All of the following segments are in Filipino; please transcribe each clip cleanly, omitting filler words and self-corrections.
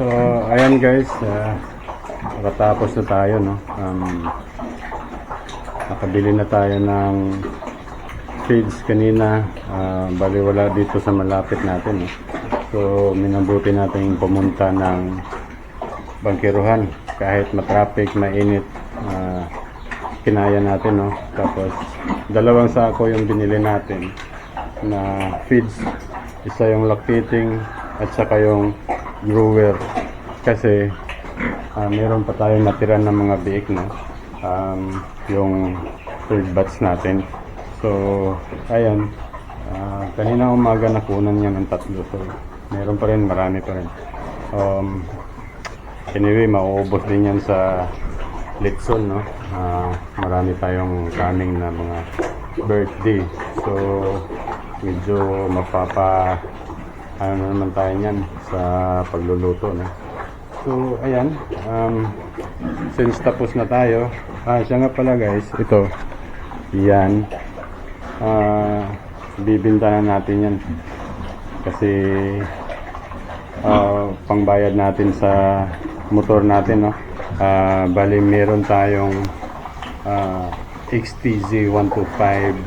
So, ayan guys, nakatapos na tayo, no? Nakabili na tayo ng feeds kanina. Bali wala dito sa malapit natin, no? So, minabuti natin pumunta ng Bangkiruhan. Kahit matraffic, mainit, kinaya natin, no? Tapos, 2 sako yung binili natin na feeds. Isa yung lactating at saka yung grower. Kasi meron pa tayong natira ng mga biik, no? Yung third batch natin. So, ayan. Kanina umaga nakunan niya ng 3. So, meron pa rin, marami pa rin. Anyway, mauubos din yan sa Litson, no? Marami tayong coming na mga birthday. So, medyo ano naman tayo niyan sa pagluluto, no? So, ayan. Since tapos na tayo, siya nga pala guys, ito, yan. Bibinta na natin yan. Kasi, pangbayad natin sa motor natin, no? Bali meron tayong XTZ 125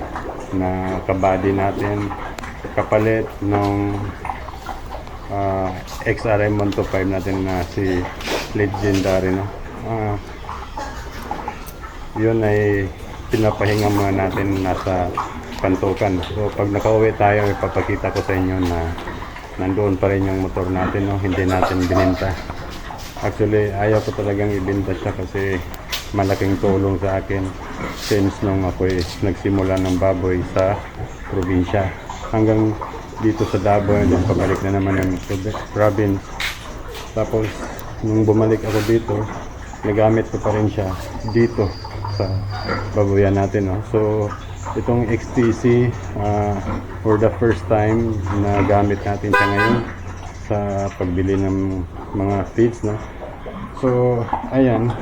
na kabady natin, kapalit ng XRM 125 natin na si Legendary, no? Yun ay pinapahinga muna natin nasa Pantukan. So pag nakauwi tayo, ipapakita ko sa inyo na nandoon pa rin yung motor natin, no? Hindi natin bininta. Actually, ayaw ko talagang ibenta siya kasi malaking tulong sa akin since nung ako'y nagsimula ng baboy sa probinsya hanggang dito sa Davao, and pabalik na naman yung province. Tapos nung bumalik ako dito, nagamit ko pa rin siya dito sa baboyan natin, no? So itong XTC, for the first time na gamit natin siya ngayon sa pagbili ng mga feeds, no? So ayan,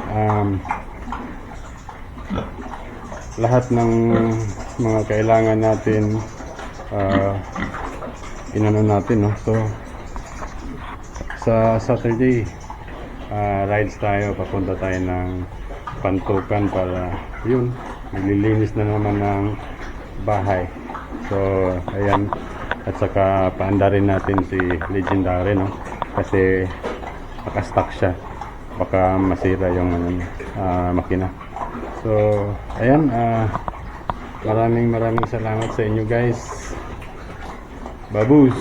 lahat ng mga kailangan natin inano natin, no? So sa Saturday, rides tayo, papunta tayo ng Pantukan para yun, maglilinis na naman ng bahay. So ayan, at saka paanda rin natin si Legendary, no? Kasi naka-stock siya, baka masira yung makina. So ayan, maraming salamat sa inyo guys. Babus!